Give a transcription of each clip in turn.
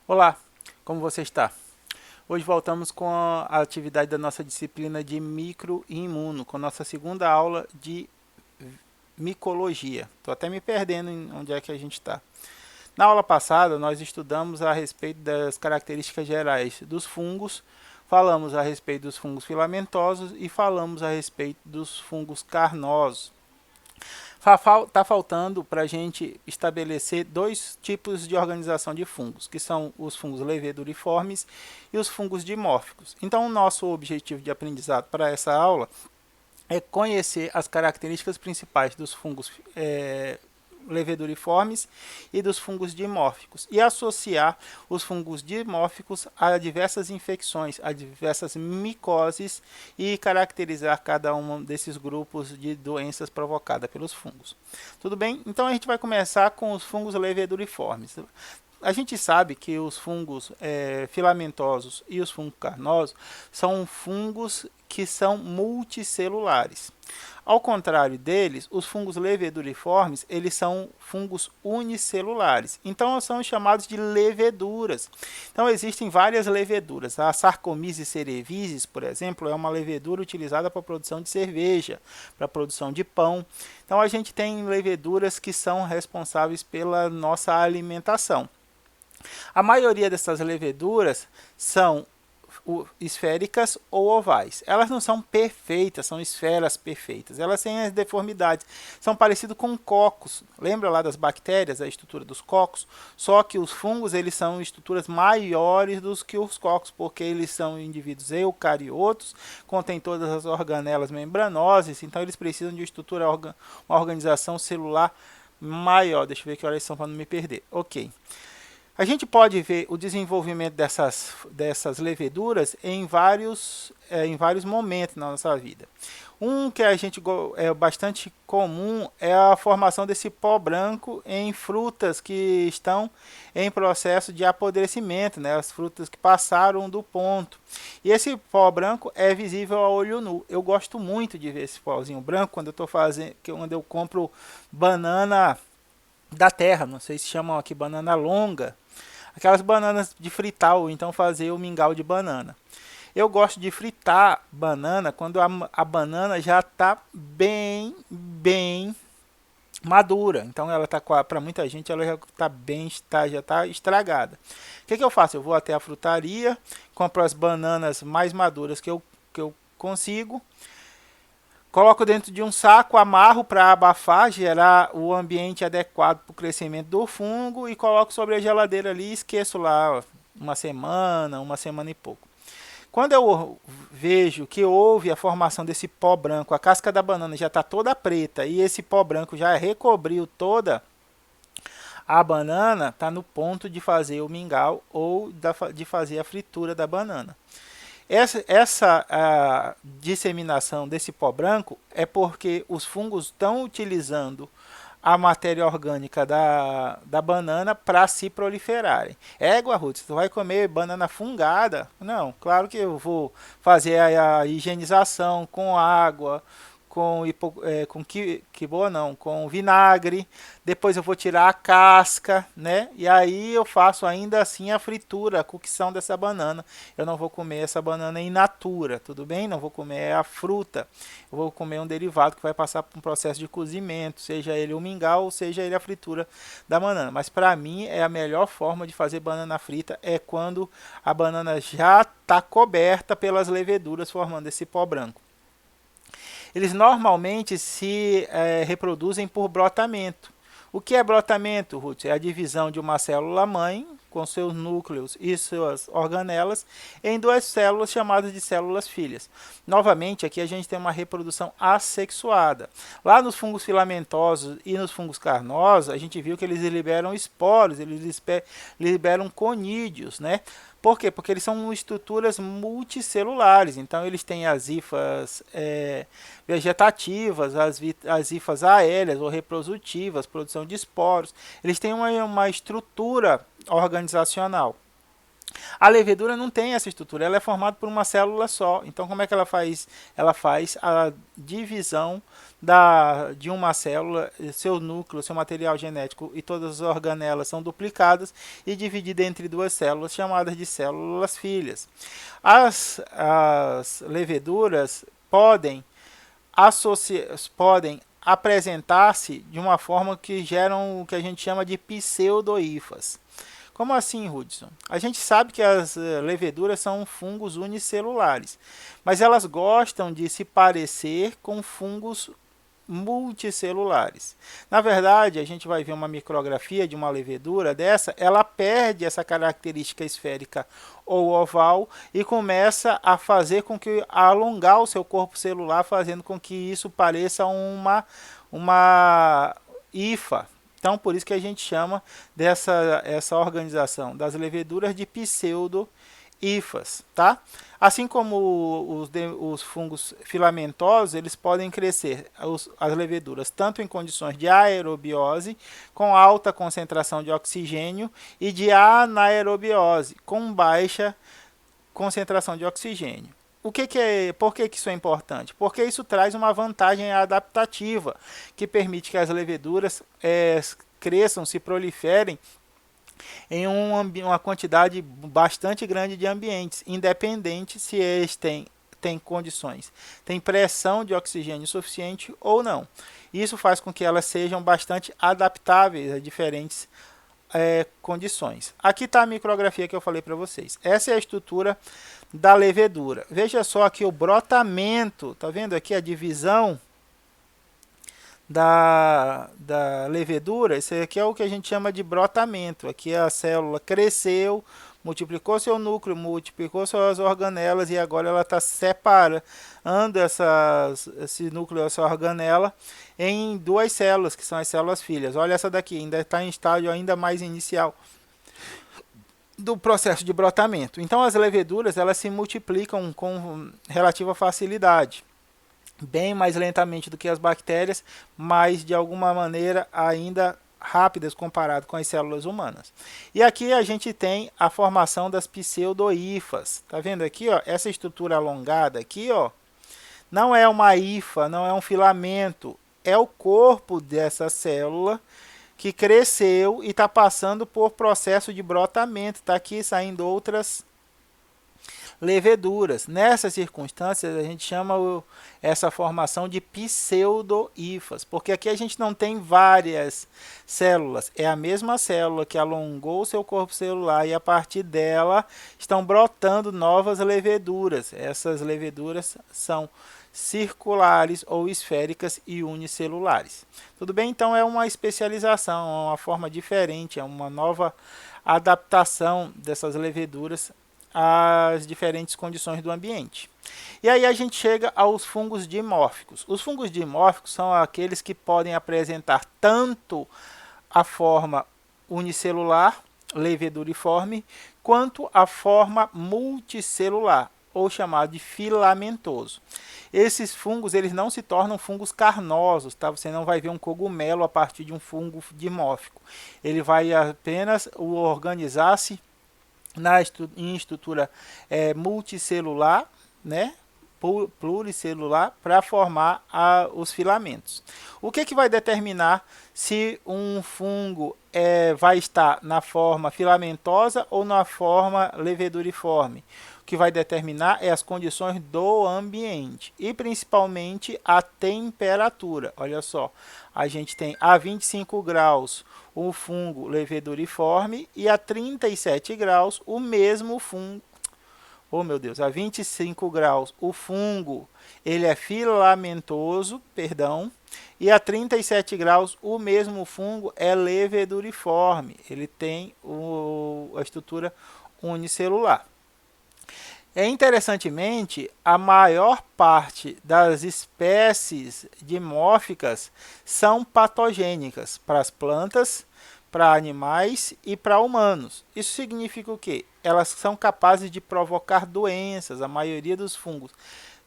Olá, como você está? Hoje voltamos com a atividade da nossa disciplina de micro e imuno, com nossa segunda aula de micologia. Estou até me perdendo em onde é que a gente está. Na aula passada, nós estudamos a respeito das características gerais dos fungos, falamos a respeito dos fungos filamentosos e falamos a respeito dos fungos carnosos. Está faltando para a gente estabelecer dois tipos de organização de fungos, que são os fungos leveduriformes e os fungos dimórficos. Então, o nosso objetivo de aprendizado para essa aula é conhecer as características principais dos fungos leveduriformes e dos fungos dimórficos e associar os fungos dimórficos a diversas infecções, a diversas micoses e caracterizar cada um desses grupos de doenças provocadas pelos fungos. Tudo bem? Então a gente vai começar com os fungos leveduriformes. A gente sabe que os fungos filamentosos e os fungos carnosos são fungos que são multicelulares. Ao contrário deles, os fungos leveduriformes, eles são fungos unicelulares. Então, são chamados de leveduras. Então, existem várias leveduras. A Saccharomyces cerevisiae, por exemplo, é uma levedura utilizada para a produção de cerveja, para a produção de pão. Então, a gente tem leveduras que são responsáveis pela nossa alimentação. A maioria dessas leveduras são esféricas ou ovais. Elas não são perfeitas, são esferas perfeitas. Elas têm as deformidades. São parecidos com cocos. Lembra lá das bactérias, a estrutura dos cocos? Só que os fungos, eles são estruturas maiores do que os cocos, porque eles são indivíduos eucariotos, contêm todas as organelas membranosas, então eles precisam de estrutura, uma organização celular maior. Deixa eu ver que horas são para não me perder. Ok. A gente pode ver o desenvolvimento dessas leveduras em vários momentos na nossa vida. Um que a gente é bastante comum é a formação desse pó branco em frutas que estão em processo de apodrecimento, né? As frutas que passaram do ponto. E esse pó branco é visível a olho nu. Eu gosto muito de ver esse pozinho branco quando quando eu compro banana da terra, não sei se chamam aqui banana longa, aquelas bananas de fritar ou então fazer o mingau de banana. Eu gosto de fritar banana quando a banana já está bem madura. Então ela tá para muita gente ela já está já está estragada. O que eu faço? Eu vou até a frutaria, compro as bananas mais maduras que eu consigo. Coloco dentro de um saco, amarro para abafar, gerar o ambiente adequado para o crescimento do fungo e coloco sobre a geladeira ali e esqueço lá uma semana e pouco. Quando eu vejo que houve a formação desse pó branco, a casca da banana já está toda preta e esse pó branco já recobriu toda a banana, está no ponto de fazer o mingau ou de fazer a fritura da banana. Essa disseminação desse pó branco é porque os fungos estão utilizando a matéria orgânica da banana para se proliferarem. Égua, Ruth, você vai comer banana fungada? Não, claro que eu vou fazer a higienização com água, com boa não, com vinagre, depois eu vou tirar a casca, né? E aí eu faço ainda assim a fritura, a cocção dessa banana. Eu não vou comer essa banana in natura, tudo bem? Não vou comer a fruta. Eu vou comer um derivado que vai passar por um processo de cozimento, seja ele o mingau ou seja ele a fritura da banana. Mas para mim é a melhor forma de fazer banana frita é quando a banana já está coberta pelas leveduras formando esse pó branco. Eles normalmente se reproduzem por brotamento. O que é brotamento, Ruth? É a divisão de uma célula-mãe, com seus núcleos e suas organelas, em duas células chamadas de células filhas. Novamente, aqui a gente tem uma reprodução assexuada. Lá nos fungos filamentosos e nos fungos carnosos, a gente viu que eles liberam esporos, eles liberam conídeos, né? Por quê? Porque eles são estruturas multicelulares, então eles têm as hifas vegetativas, as hifas aéreas ou reprodutivas, produção de esporos, eles têm uma estrutura organizacional. A levedura não tem essa estrutura, ela é formada por uma célula só. Então, como é que ela faz? Ela faz a divisão de uma célula, seu núcleo, seu material genético e todas as organelas são duplicadas e divididas entre duas células, chamadas de células filhas. As leveduras podem apresentar-se de uma forma que geram o que a gente chama de pseudohifas. Como assim, Hudson? A gente sabe que as leveduras são fungos unicelulares, mas elas gostam de se parecer com fungos multicelulares. Na verdade, a gente vai ver uma micrografia de uma levedura dessa, ela perde essa característica esférica ou oval e começa a fazer com que a alongar o seu corpo celular, fazendo com que isso pareça uma hifa. Então, por isso que a gente chama essa organização das leveduras de pseudo-hifas, tá? Assim como os fungos filamentosos, eles podem crescer, as leveduras, tanto em condições de aerobiose, com alta concentração de oxigênio, e de anaerobiose, com baixa concentração de oxigênio. Por que isso é importante? Porque isso traz uma vantagem adaptativa, que permite que as leveduras cresçam, se proliferem em uma quantidade bastante grande de ambientes, independente se eles têm condições, têm pressão de oxigênio suficiente ou não. Isso faz com que elas sejam bastante adaptáveis a diferentes condições. Aqui está a micrografia que eu falei para vocês. Essa é a estrutura da levedura. Veja só aqui o brotamento, tá vendo aqui a divisão da levedura? Isso aqui é o que a gente chama de brotamento. Aqui a célula cresceu, multiplicou seu núcleo, multiplicou suas organelas e agora ela está separando esse núcleo, essa organela, em duas células, que são as células filhas. Olha essa daqui, ainda está em estágio ainda mais inicial do processo de brotamento. Então as leveduras elas se multiplicam com relativa facilidade, bem mais lentamente do que as bactérias, mas de alguma maneira ainda rápidas comparado com as células humanas. E aqui a gente tem a formação das pseudohifas. Tá vendo aqui, ó, essa estrutura alongada aqui, ó, não é uma hifa, não é um filamento, é o corpo dessa célula que cresceu e está passando por processo de brotamento. Está aqui saindo outras leveduras. Nessas circunstâncias, a gente chama essa formação de pseudo-hifas, porque aqui a gente não tem várias células. É a mesma célula que alongou o seu corpo celular e a partir dela estão brotando novas leveduras. Essas leveduras são circulares ou esféricas e unicelulares. Tudo bem? Então é uma especialização, é uma forma diferente, é uma nova adaptação dessas leveduras às diferentes condições do ambiente. E aí a gente chega aos fungos dimórficos. Os fungos dimórficos são aqueles que podem apresentar tanto a forma unicelular, leveduriforme, quanto a forma multicelular, ou chamado de filamentoso. Esses fungos eles não se tornam fungos carnosos, tá? Você não vai ver um cogumelo a partir de um fungo dimórfico. Ele vai apenas organizar-se em estrutura multicelular, né? Pluricelular, para formar os filamentos. O que vai determinar se um fungo vai estar na forma filamentosa ou na forma leveduriforme? O que vai determinar é as condições do ambiente e principalmente a temperatura. Olha só, a gente tem a 25 graus o fungo leveduriforme e a 37 graus o mesmo fungo. Oh meu Deus, a 25 graus o fungo ele é filamentoso, perdão, e a 37 graus o mesmo fungo é leveduriforme, ele tem a estrutura unicelular. Interessantemente, a maior parte das espécies dimórficas são patogênicas para as plantas, para animais e para humanos. Isso significa o quê? Elas são capazes de provocar doenças. A maioria dos fungos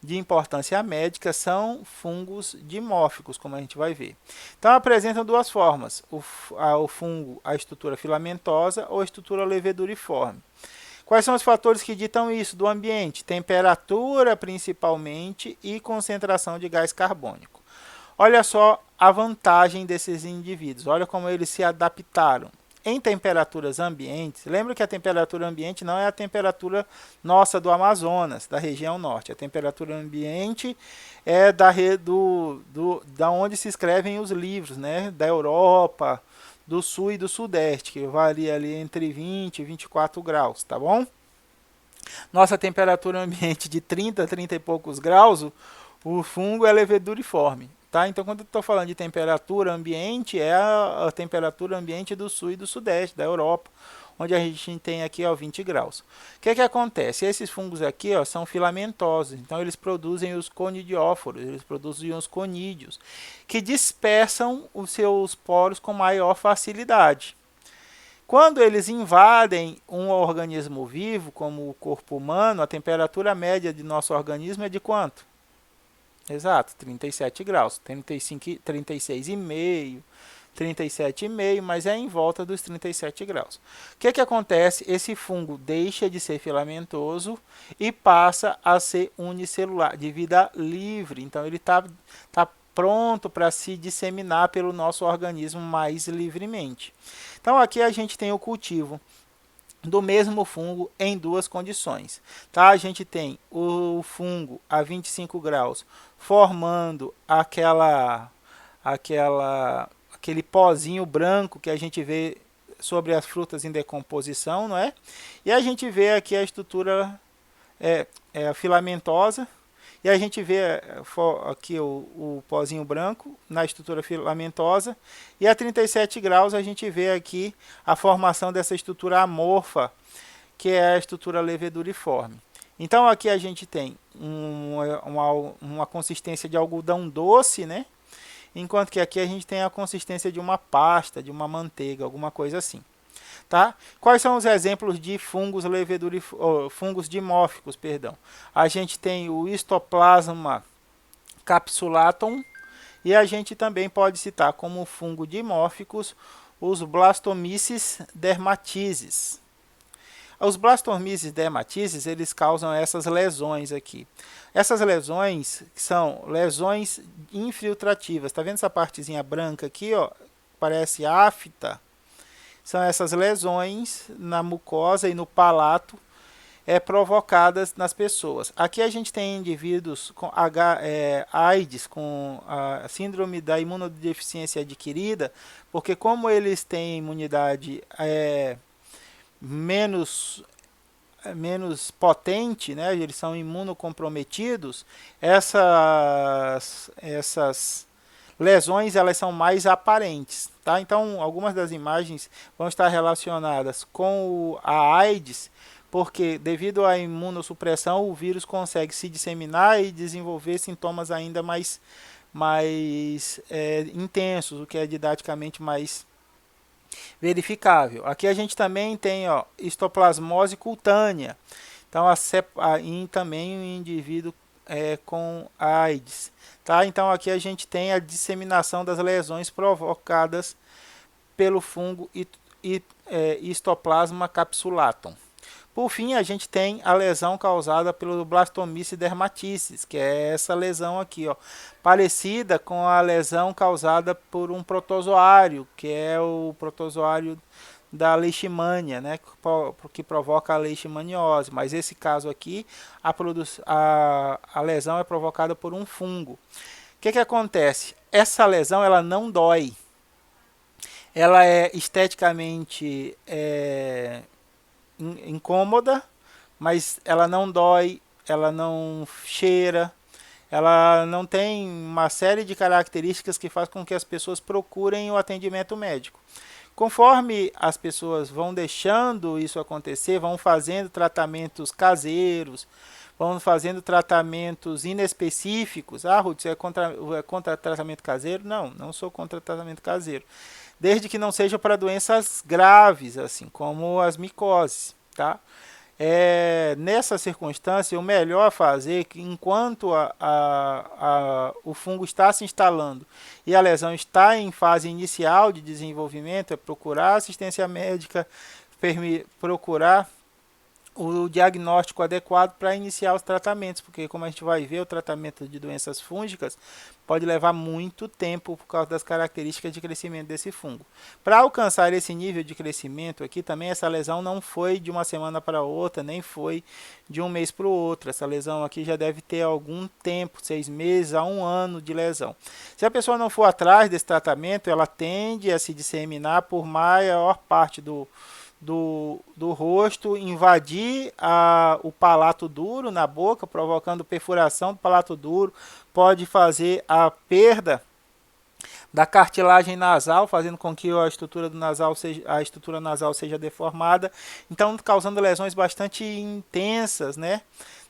de importância médica são fungos dimórficos, como a gente vai ver. Então apresentam duas formas, o fungo, a estrutura filamentosa ou a estrutura leveduriforme. Quais são os fatores que ditam isso do ambiente? Temperatura, principalmente, e concentração de gás carbônico. Olha só a vantagem desses indivíduos, olha como eles se adaptaram. Em temperaturas ambientes, lembra que a temperatura ambiente não é a temperatura nossa do Amazonas, da região norte. A temperatura ambiente é da onde se escrevem os livros, né? Da Europa, do sul e do sudeste, que varia ali entre 20 e 24 graus, tá bom? Nossa temperatura ambiente de 30 a 30 e poucos graus, o fungo é leveduriforme. Tá? Então, quando eu estou falando de temperatura ambiente, é a temperatura ambiente do sul e do sudeste, da Europa, onde a gente tem aqui ó, 20 graus. O que acontece? Esses fungos aqui ó, são filamentosos, então eles produzem os conidióforos, eles produzem os conídeos, que dispersam os seus poros com maior facilidade. Quando eles invadem um organismo vivo, como o corpo humano, a temperatura média de nosso organismo é de quanto? Exato, 37 graus, 35, 36,5, 37,5, mas é em volta dos 37 graus. O que acontece? Esse fungo deixa de ser filamentoso e passa a ser unicelular, de vida livre. Então ele está pronto para se disseminar pelo nosso organismo mais livremente. Então aqui a gente tem o cultivo do mesmo fungo em duas condições. Tá? A gente tem o fungo a 25 graus formando aquele pozinho branco que a gente vê sobre as frutas em decomposição, não é? E a gente vê aqui a estrutura filamentosa, e a gente vê aqui o pozinho branco na estrutura filamentosa, e a 37 graus a gente vê aqui a formação dessa estrutura amorfa, que é a estrutura leveduriforme. Então aqui a gente tem uma consistência de algodão doce, né? Enquanto que aqui a gente tem a consistência de uma pasta, de uma manteiga, alguma coisa assim. Tá? Quais são os exemplos de fungos fungos dimórficos, perdão? A gente tem o Histoplasma capsulatum e a gente também pode citar como fungo dimórficos os Blastomyces dermatices. Os Blastomyces dermatices, eles causam essas lesões aqui. Essas lesões são lesões infiltrativas. Tá vendo essa partezinha branca aqui, ó? Parece afta. São essas lesões na mucosa e no palato provocadas nas pessoas. Aqui a gente tem indivíduos com AIDS, com a síndrome da imunodeficiência adquirida, porque como eles têm imunidade menos potente, né, eles são imunocomprometidos, essas lesões elas são mais aparentes. Tá? Então, algumas das imagens vão estar relacionadas com a AIDS, porque devido à imunossupressão, o vírus consegue se disseminar e desenvolver sintomas ainda mais intensos, o que é didaticamente mais verificável. Aqui a gente também tem ó, histoplasmose cutânea, então também um indivíduo com AIDS. Tá? Então aqui a gente tem a disseminação das lesões provocadas pelo fungo Histoplasma capsulatum. Por fim, a gente tem a lesão causada pelo Blastomyces dermatices, que é essa lesão aqui, ó, parecida com a lesão causada por um protozoário, que é o protozoário da leishmania, né, que provoca a leishmaniose. Mas esse caso aqui, a lesão é provocada por um fungo. O que acontece? Essa lesão ela não dói. Ela é esteticamente incômoda, mas ela não dói, ela não cheira, ela não tem uma série de características que faz com que as pessoas procurem o atendimento médico. Conforme as pessoas vão deixando isso acontecer, vão fazendo tratamentos caseiros, vão fazendo tratamentos inespecíficos. Ah, Ruth, você é contra tratamento caseiro? Não, não sou contra tratamento caseiro. Desde que não seja para doenças graves, assim como as micoses, tá? Nessa circunstância, o melhor a fazer, que enquanto o fungo está se instalando e a lesão está em fase inicial de desenvolvimento, é procurar assistência médica, procurar o diagnóstico adequado para iniciar os tratamentos, porque como a gente vai ver, o tratamento de doenças fúngicas pode levar muito tempo por causa das características de crescimento desse fungo. Para alcançar esse nível de crescimento aqui também, essa lesão não foi de uma semana para outra, nem foi de um mês para o outro. Essa lesão aqui já deve ter algum tempo, 6 meses a 1 ano de lesão. Se a pessoa não for atrás desse tratamento, ela tende a se disseminar por maior parte do rosto, invadir o palato duro na boca, provocando perfuração do palato duro, pode fazer a perda da cartilagem nasal, fazendo com que a estrutura nasal seja deformada, então causando lesões bastante intensas, né?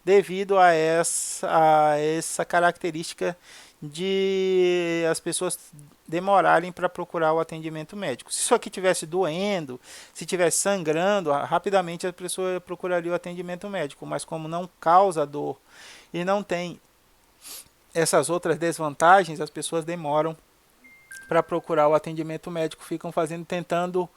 Devido a essa característica de as pessoas demorarem para procurar o atendimento médico. Se isso aqui estivesse doendo, se estivesse sangrando, rapidamente a pessoa procuraria o atendimento médico, mas como não causa dor e não tem essas outras desvantagens, as pessoas demoram para procurar o atendimento médico, ficam tentando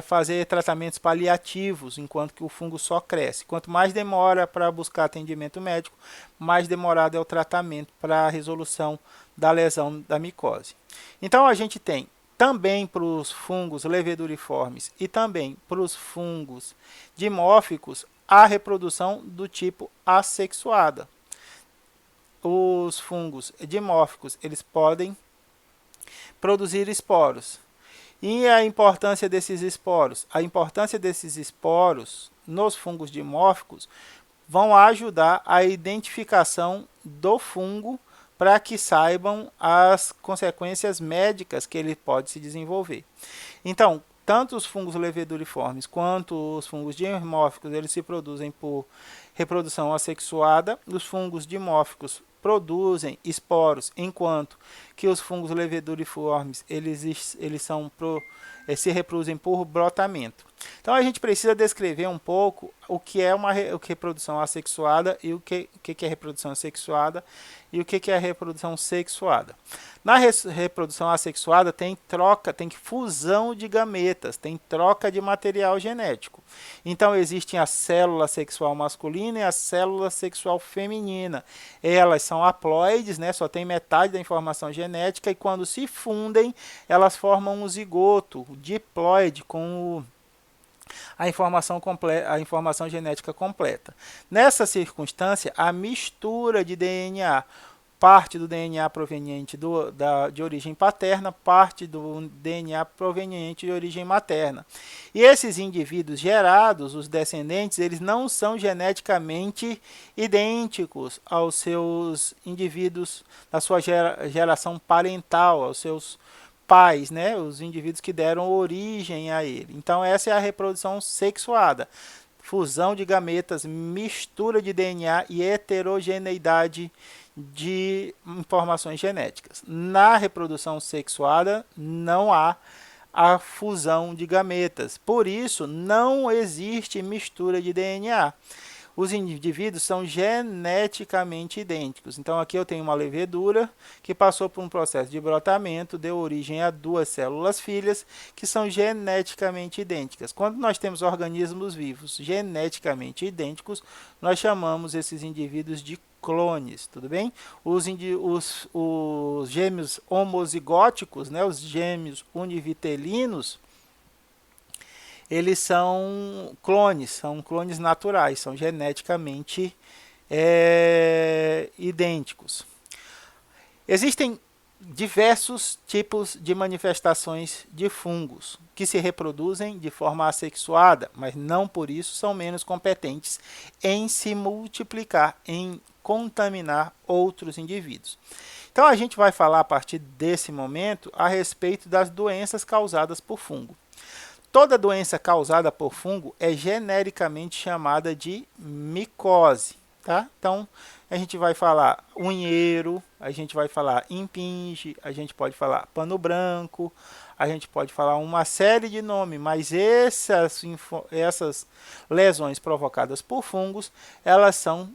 fazer tratamentos paliativos, enquanto que o fungo só cresce. Quanto mais demora para buscar atendimento médico, mais demorado é o tratamento para a resolução da lesão da micose. Então a gente tem também para os fungos leveduriformes e também para os fungos dimórficos a reprodução do tipo assexuada. Os fungos dimórficos, eles podem produzir esporos. E a importância desses esporos? A importância desses esporos nos fungos dimórficos vão ajudar a identificação do fungo para que saibam as consequências médicas que ele pode se desenvolver. Então, tanto os fungos leveduriformes quanto os fungos dimórficos, eles se produzem por reprodução assexuada. Os fungos dimórficos produzem esporos, enquanto que os fungos leveduriformes eles se reproduzem por brotamento. Então a gente precisa descrever um pouco o que é uma reprodução assexuada e o que é reprodução assexuada e o que é reprodução sexuada. Na reprodução assexuada tem fusão de gametas, tem troca de material genético. Então existem a célula sexual masculina e a célula sexual feminina. Elas são haploides, né? Só tem metade da informação genética e quando se fundem, elas formam um zigoto, diploide, com a informação genética completa. Nessa circunstância, a mistura de DNA, parte do DNA proveniente de origem paterna, parte do DNA proveniente de origem materna. E esses indivíduos gerados, os descendentes, eles não são geneticamente idênticos aos seus indivíduos da sua geração parental, aos seus pais, né, os indivíduos que deram origem a ele. Então essa é a reprodução sexuada. Fusão de gametas, mistura de DNA e heterogeneidade de informações genéticas. Na reprodução sexuada não há a fusão de gametas, por isso não existe mistura de DNA. Os indivíduos são geneticamente idênticos. Então aqui eu tenho uma levedura que passou por um processo de brotamento, deu origem a duas células filhas que são geneticamente idênticas. Quando nós temos organismos vivos geneticamente idênticos, nós chamamos esses indivíduos de clones, tudo bem? Os gêmeos homozigóticos, né, os gêmeos univitelinos, eles são clones naturais, são geneticamente idênticos. Existem diversos tipos de manifestações de fungos que se reproduzem de forma assexuada, mas não por isso são menos competentes em se multiplicar, em contaminar outros indivíduos. Então a gente vai falar a partir desse momento a respeito das doenças causadas por fungo. Toda doença causada por fungo é genericamente chamada de micose, tá? Então, a gente vai falar unheiro, a gente vai falar impinge, a gente pode falar pano branco, a gente pode falar uma série de nomes, mas essas lesões provocadas por fungos, elas são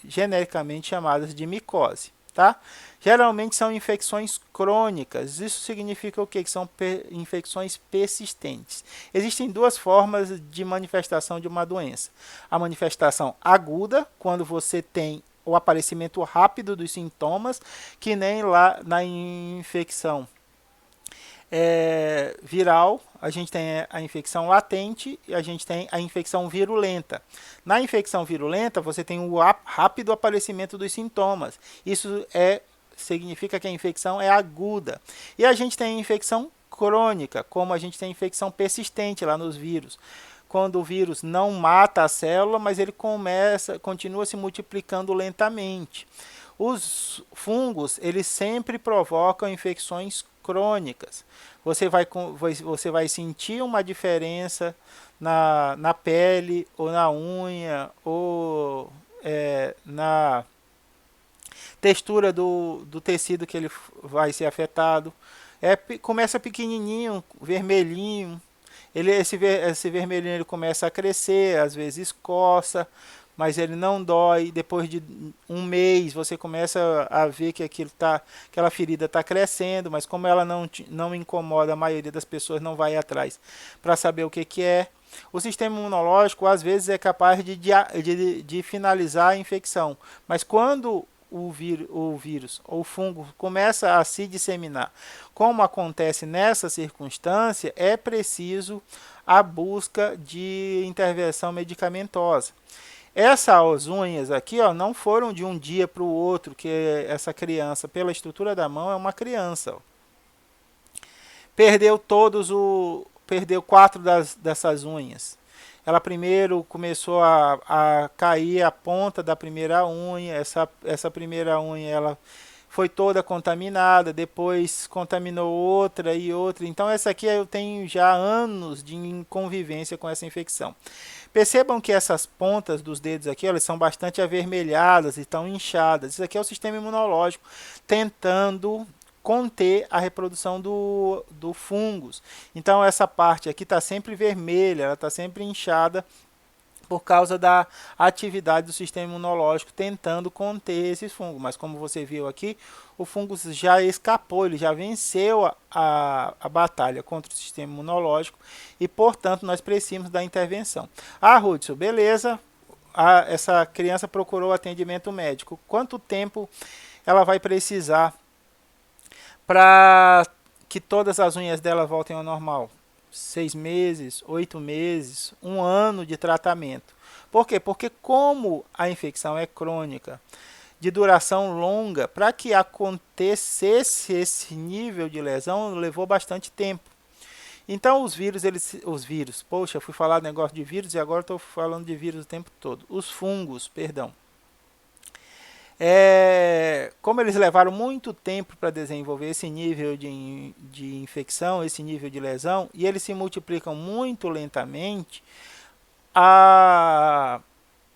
genericamente chamadas de micose. tá? Geralmente são infecções crônicas. Isso significa o quê? Que são infecções persistentes. Existem duas formas de manifestação de uma doença. A manifestação aguda, quando você tem o aparecimento rápido dos sintomas, que nem lá na infecção viral, a gente tem a infecção latente e a gente tem a infecção virulenta. Na infecção virulenta, você tem o rápido aparecimento dos sintomas. Isso significa que a infecção é aguda. E a gente tem a infecção crônica, como a gente tem a infecção persistente lá nos vírus. Quando o vírus não mata a célula, mas ele continua se multiplicando lentamente. Os fungos, eles sempre provocam infecções crônicas. Você vai sentir uma diferença na pele, ou na unha, ou na textura do tecido que ele vai ser afetado. Começa pequenininho, vermelhinho. Esse vermelhinho ele começa a crescer, às vezes coça, mas ele não dói. Depois de um mês você começa a ver que aquela ferida está crescendo, mas como ela não incomoda, a maioria das pessoas não vai atrás para saber o que é. O sistema imunológico às vezes é capaz de finalizar a infecção, mas quando o vírus ou o fungo começa a se disseminar, como acontece nessa circunstância, é preciso a busca de intervenção medicamentosa. Essas unhas aqui, ó, não foram de um dia para o outro que essa criança, pela estrutura da mão, é uma criança. Ó. Perdeu 4 dessas unhas. Ela primeiro começou a cair a ponta da primeira unha. Essa primeira unha ela foi toda contaminada, depois contaminou outra e outra. Então essa aqui eu tenho já anos de convivência com essa infecção. Percebam que essas pontas dos dedos aqui, elas são bastante avermelhadas e estão inchadas. Isso aqui é o sistema imunológico tentando conter a reprodução do fungos. Então essa parte aqui está sempre vermelha, ela está sempre inchada por causa da atividade do sistema imunológico tentando conter esses fungos. Mas como você viu aqui, o fungo já escapou, ele já venceu a batalha contra o sistema imunológico e, portanto, nós precisamos da intervenção. Hudson, beleza, essa criança procurou atendimento médico. Quanto tempo ela vai precisar para que todas as unhas dela voltem ao normal? 6 meses, 8 meses, 1 ano de tratamento. Por quê? Porque como a infecção é crônica, de duração longa, para que acontecesse esse nível de lesão, levou bastante tempo. Então os vírus, poxa, eu fui falar negócio de vírus e agora estou falando de vírus o tempo todo. Os fungos, perdão. Como eles levaram muito tempo para desenvolver esse nível de infecção, esse nível de lesão, e eles se multiplicam muito lentamente, a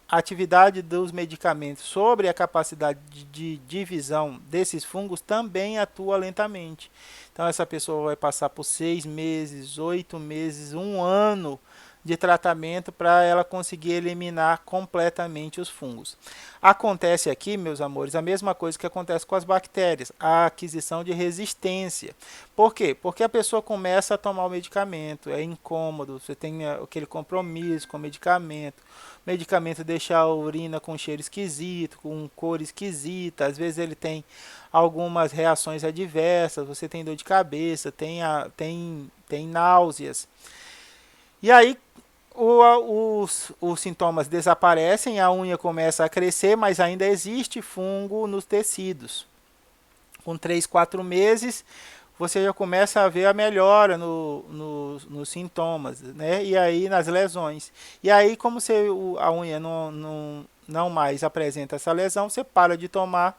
atividade dos medicamentos sobre a capacidade de divisão desses fungos também atua lentamente. Então essa pessoa vai passar por 6 meses, 8 meses, 1 ano de tratamento para ela conseguir eliminar completamente os fungos. Acontece aqui, meus amores, a mesma coisa que acontece com as bactérias, a aquisição de resistência. Por quê? Porque a pessoa começa a tomar o medicamento, é incômodo, você tem aquele compromisso com o medicamento deixa a urina com cheiro esquisito, com cor esquisita, às vezes ele tem algumas reações adversas, você tem dor de cabeça, tem náuseas. E aí os sintomas desaparecem, a unha começa a crescer, mas ainda existe fungo nos tecidos. Com 3, 4 meses, você já começa a ver a melhora nos sintomas, né? E aí nas lesões. E aí, como a unha não mais apresenta essa lesão, você para de tomar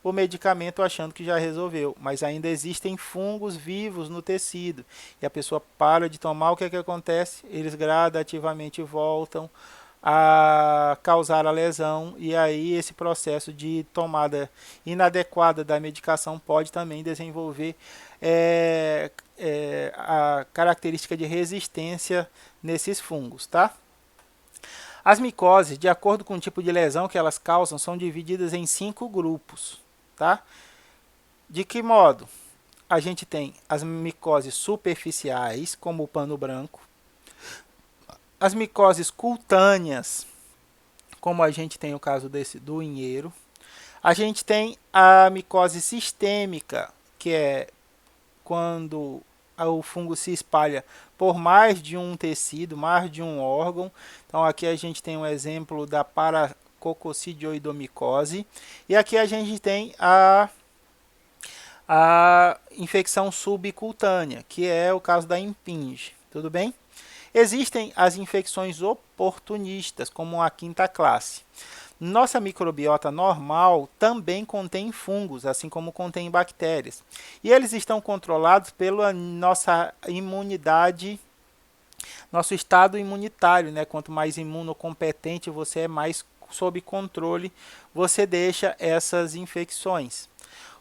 o medicamento achando que já resolveu, mas ainda existem fungos vivos no tecido, e a pessoa para de tomar, o que acontece? Eles gradativamente voltam a causar a lesão, e aí esse processo de tomada inadequada da medicação pode também desenvolver a característica de resistência nesses fungos, tá? As micoses, de acordo com o tipo de lesão que elas causam, são divididas em 5 grupos. tá? De que modo? A gente tem as micoses superficiais, como o pano branco, as micoses cutâneas, como a gente tem o caso do inheiro. A gente tem a micose sistêmica, que é quando o fungo se espalha por mais de um tecido, mais de um órgão. Então aqui a gente tem um exemplo da paracoccidioidomicose. E aqui a gente tem a infecção subcutânea, que é o caso da impinge. Tudo bem? Existem as infecções oportunistas, como a quinta classe. Nossa microbiota normal também contém fungos, assim como contém bactérias. E eles estão controlados pela nossa imunidade, nosso estado imunitário, né? Quanto mais imunocompetente você é, mais sob controle você deixa essas infecções.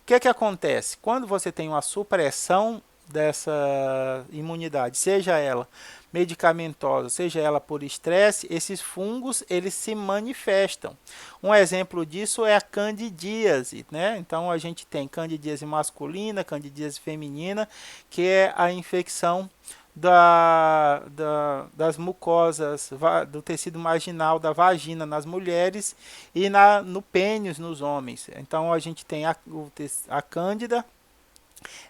O que é que acontece? Quando você tem uma supressão dessa imunidade, seja ela medicamentosa, seja ela por estresse, esses fungos eles se manifestam. Um exemplo disso é a candidíase, né? Então a gente tem candidíase masculina, candidíase feminina, que é a infecção das mucosas do tecido marginal da vagina nas mulheres e no pênis nos homens. Então a gente tem a cândida,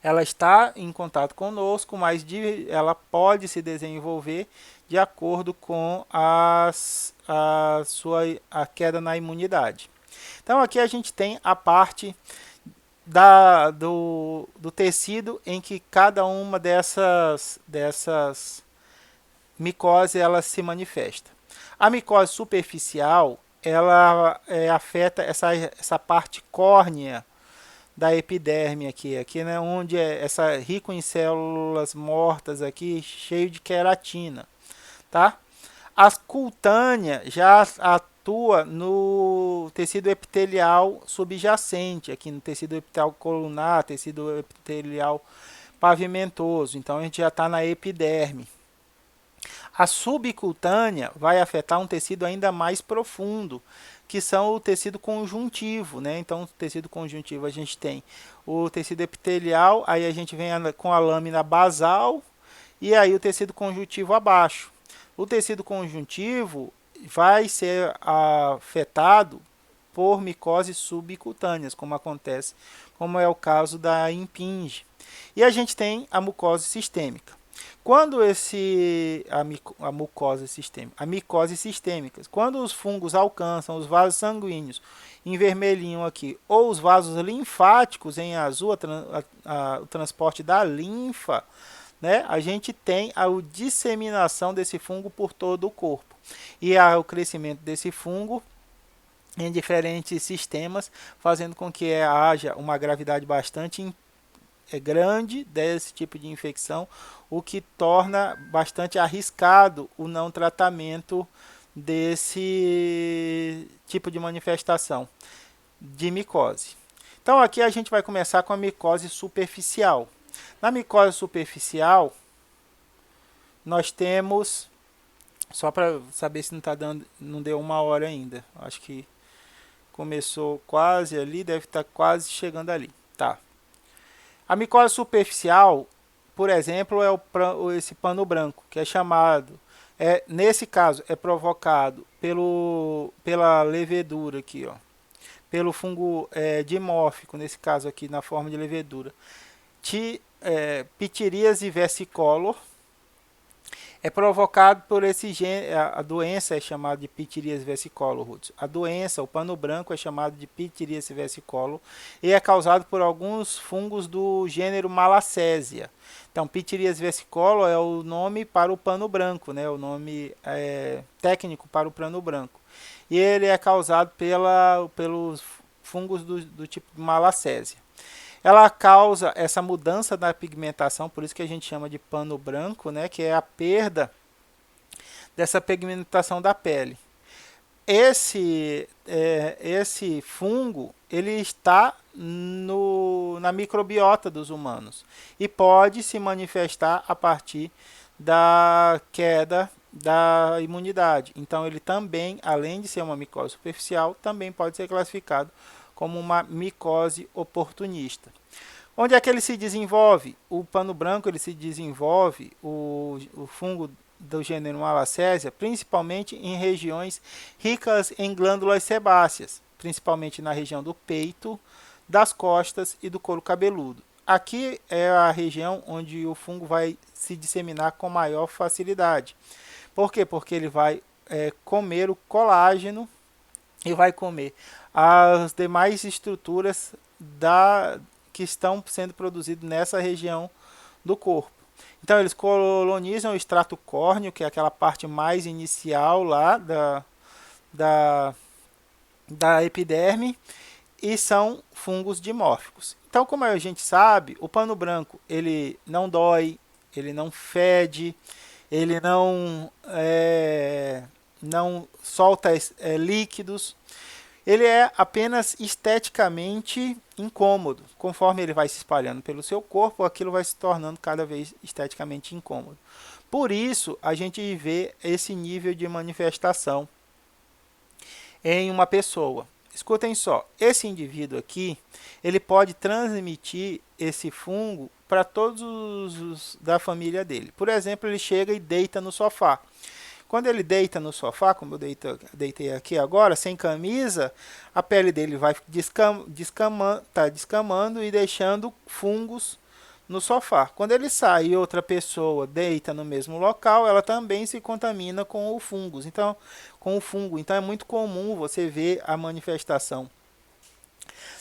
ela está em contato conosco, mas ela pode se desenvolver de acordo com a queda na imunidade. Então aqui a gente tem a parte do tecido em que cada uma dessas micose ela se manifesta. A micose superficial ela afeta essa parte córnea da epiderme aqui, né, onde essa rico em células mortas aqui, cheio de queratina, tá? A cutânea já atua no tecido epitelial subjacente, aqui no tecido epitelial colunar, tecido epitelial pavimentoso, então a gente já está na epiderme. A subcutânea vai afetar um tecido ainda mais profundo, que são o tecido conjuntivo, né? Então, o tecido conjuntivo a gente tem o tecido epitelial, aí a gente vem com a lâmina basal e aí o tecido conjuntivo abaixo. O tecido conjuntivo vai ser afetado por micoses subcutâneas, como acontece, como é o caso da impinge. E a gente tem a mucose sistêmica. Quando a micose sistêmica, quando os fungos alcançam os vasos sanguíneos em vermelhinho aqui, ou os vasos linfáticos em azul, o transporte da linfa, né, a gente tem a disseminação desse fungo por todo o corpo. E o crescimento desse fungo em diferentes sistemas, fazendo com que haja uma gravidade bastante grande desse tipo de infecção, o que torna bastante arriscado o não tratamento desse tipo de manifestação de micose. Então aqui a gente vai começar com a micose superficial. Na micose superficial, nós temos, só para saber se não deu uma hora ainda, acho que começou quase ali, deve estar quase chegando ali, tá? A micose superficial, por exemplo, é esse pano branco, que é chamado, nesse caso, é provocado pela levedura aqui, ó, pelo fungo dimórfico, nesse caso aqui, na forma de levedura, Pityriasis versicolor. É provocado por esse gene, a doença é chamada de Pityriasis versicolor. A doença, o pano branco, é chamado de Pityriasis versicolor e é causado por alguns fungos do gênero Malassezia. Então, Pityriasis versicolor é o nome para o pano branco, né? O nome técnico para o pano branco. E ele é causado pelos fungos do tipo Malassezia. Ela causa essa mudança da pigmentação, por isso que a gente chama de pano branco, né, que é a perda dessa pigmentação da pele. Esse fungo ele está na microbiota dos humanos e pode se manifestar a partir da queda da imunidade. Então ele também, além de ser uma micose superficial, também pode ser classificado como uma micose oportunista. Onde é que ele se desenvolve? O pano branco ele se desenvolve, o fungo do gênero Malacésia, principalmente em regiões ricas em glândulas sebáceas, principalmente na região do peito, das costas e do couro cabeludo. Aqui é a região onde o fungo vai se disseminar com maior facilidade. Por quê? Porque ele vai comer o colágeno e vai comer as demais estruturas que estão sendo produzidas nessa região do corpo. Então eles colonizam o extrato córneo, que é aquela parte mais inicial lá da epiderme, e são fungos dimórficos. Então, como a gente sabe, o pano branco ele não dói, ele não fede, ele não solta líquidos. Ele é apenas esteticamente incômodo. Conforme ele vai se espalhando pelo seu corpo, aquilo vai se tornando cada vez esteticamente incômodo. Por isso, a gente vê esse nível de manifestação em uma pessoa. Escutem só, esse indivíduo aqui, ele pode transmitir esse fungo para todos os da família dele. Por exemplo, ele chega e deita no sofá. Quando ele deita no sofá, como eu deitei aqui agora, sem camisa, a pele dele vai descamando e deixando fungos no sofá. Quando ele sai e outra pessoa deita no mesmo local, ela também se contamina com o fungo. Então, é muito comum você ver a manifestação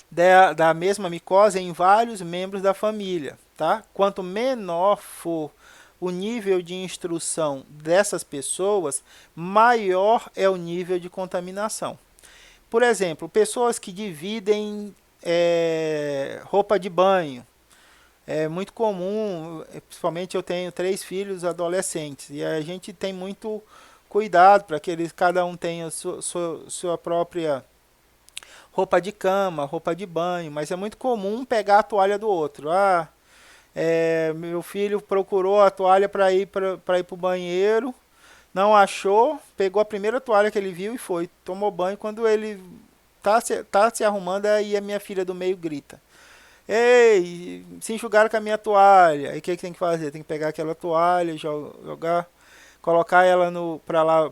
da mesma micose em vários membros da família. Tá? Quanto menor for o nível de instrução dessas pessoas, maior é o nível de contaminação. Por exemplo, pessoas que dividem roupa de banho. É muito comum, principalmente eu tenho 3 filhos adolescentes, e a gente tem muito cuidado para que cada um tenha sua própria roupa de cama, roupa de banho, mas é muito comum pegar a toalha do outro. Meu filho procurou a toalha para ir para o banheiro, não achou, pegou a primeira toalha que ele viu e foi, tomou banho. Quando ele tá se arrumando, aí a minha filha do meio grita: ei, se enxugaram com a minha toalha. Aí o que tem que fazer? Tem que pegar aquela toalha, jogar, colocar ela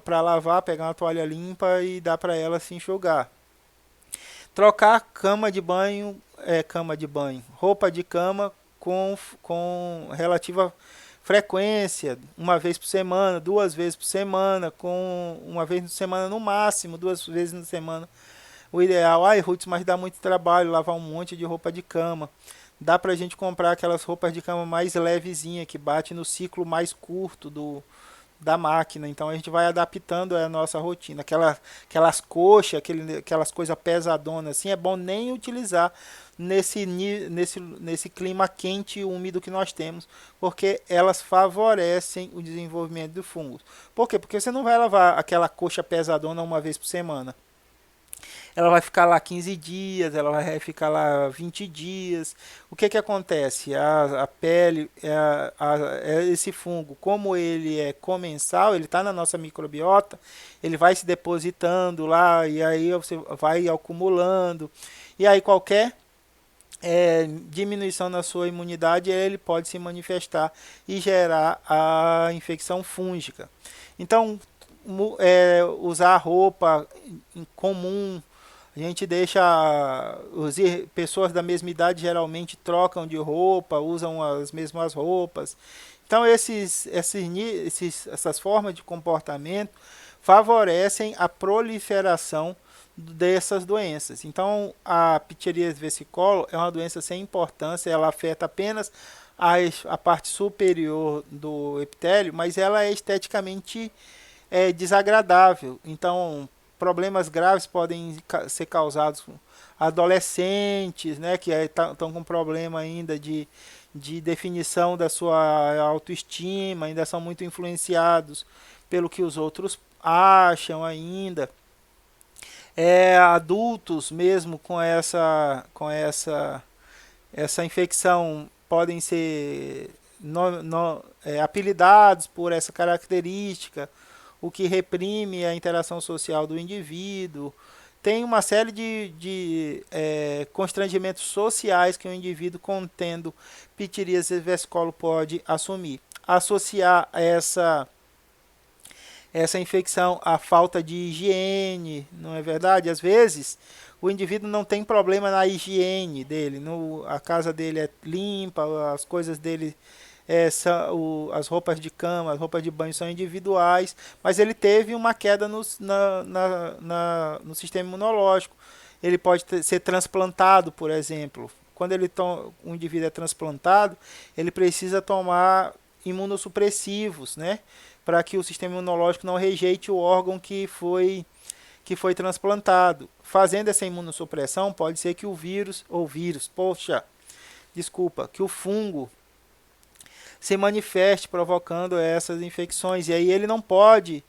para lavar, pegar uma toalha limpa e dar para ela se enxugar. Trocar roupa de cama com relativa frequência, uma vez por semana, 2 vezes por semana, com uma vez por semana no máximo, 2 vezes na semana. O ideal, Ruth, mas dá muito trabalho lavar um monte de roupa de cama. Dá pra gente comprar aquelas roupas de cama mais levezinha, que bate no ciclo mais curto da máquina. Então a gente vai adaptando a nossa rotina. Aquelas coxas, aquelas coisas pesadonas assim, é bom nem utilizar nesse clima quente e úmido que nós temos, porque elas favorecem o desenvolvimento do fungo. Por quê? Porque você não vai lavar aquela coxa pesadona uma vez por semana. Ela vai ficar lá 15 dias, ela vai ficar lá 20 dias. O que acontece? A pele, esse fungo, como ele é comensal, ele está na nossa microbiota, ele vai se depositando lá e aí você vai acumulando. E aí qualquer diminuição na sua imunidade, ele pode se manifestar e gerar a infecção fúngica. Então, usar roupa comum, a gente deixa pessoas da mesma idade geralmente trocam de roupa, usam as mesmas roupas. Então essas formas de comportamento favorecem a proliferação dessas doenças. Então a ptiríase versicolor é uma doença sem importância, ela afeta apenas a parte superior do epitélio, mas ela é esteticamente desagradável. Então problemas graves podem ser causados por adolescentes, né, que estão com problema ainda de definição da sua autoestima, ainda são muito influenciados pelo que os outros acham ainda. Adultos mesmo essa infecção podem ser apelidados por essa característica, o que reprime a interação social do indivíduo. tem uma série de constrangimentos sociais que o indivíduo contendo pitiríase versicolor pode assumir. Associar essa infecção à falta de higiene, não é verdade? Às vezes o indivíduo não tem problema na higiene dele, a casa dele é limpa, as coisas dele as roupas de cama, as roupas de banho são individuais, mas ele teve uma queda no sistema imunológico. Ele pode ser transplantado, por exemplo. Quando um indivíduo é transplantado, ele precisa tomar imunossupressivos, né? Para que o sistema imunológico não rejeite o órgão que foi transplantado. Fazendo essa imunossupressão, pode ser que que o fungo se manifeste provocando essas infecções. E aí ele não pode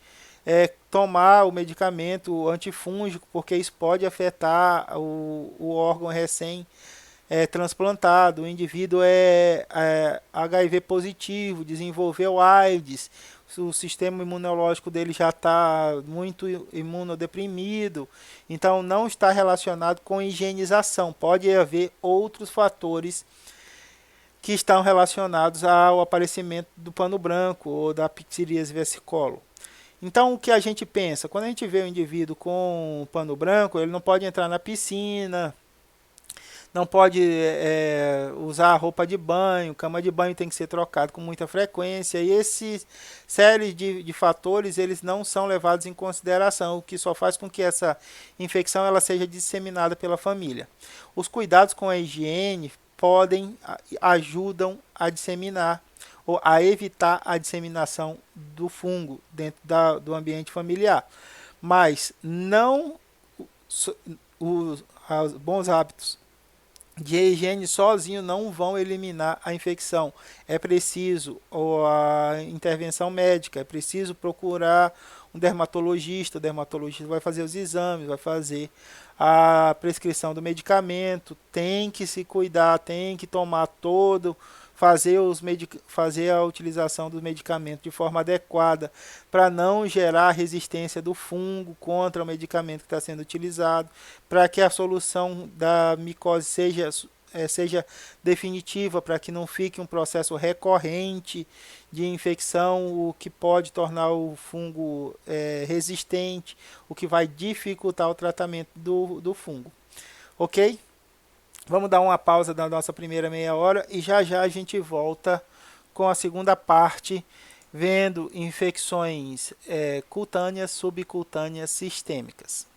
tomar o medicamento antifúngico, porque isso pode afetar o órgão transplantado. O indivíduo é HIV positivo, desenvolveu AIDS, o sistema imunológico dele já está muito imunodeprimido, então não está relacionado com higienização. Pode haver outros fatores que estão relacionados ao aparecimento do pano branco ou da pitiríase versicolor. Então, o que a gente pensa? Quando a gente vê o indivíduo com pano branco, ele não pode entrar na piscina, não pode usar roupa de banho, cama de banho tem que ser trocado com muita frequência, e esse série de fatores eles não são levados em consideração, o que só faz com que essa infecção ela seja disseminada pela família. Os cuidados com a higiene ajudam a disseminar ou a evitar a disseminação do fungo dentro do ambiente familiar. Mas não os bons hábitos de higiene sozinho não vão eliminar a infecção. É preciso a intervenção médica, é preciso procurar um dermatologista. O dermatologista vai fazer os exames, vai fazer a prescrição do medicamento, tem que se cuidar, tem que tomar fazer a utilização do medicamento de forma adequada para não gerar resistência do fungo contra o medicamento que está sendo utilizado, para que a solução da micose seja definitiva, para que não fique um processo recorrente de infecção, o que pode tornar o fungo resistente, o que vai dificultar o tratamento do fungo. Ok? Vamos dar uma pausa da nossa primeira meia hora e já a gente volta com a segunda parte, vendo infecções cutâneas, subcutâneas, sistêmicas.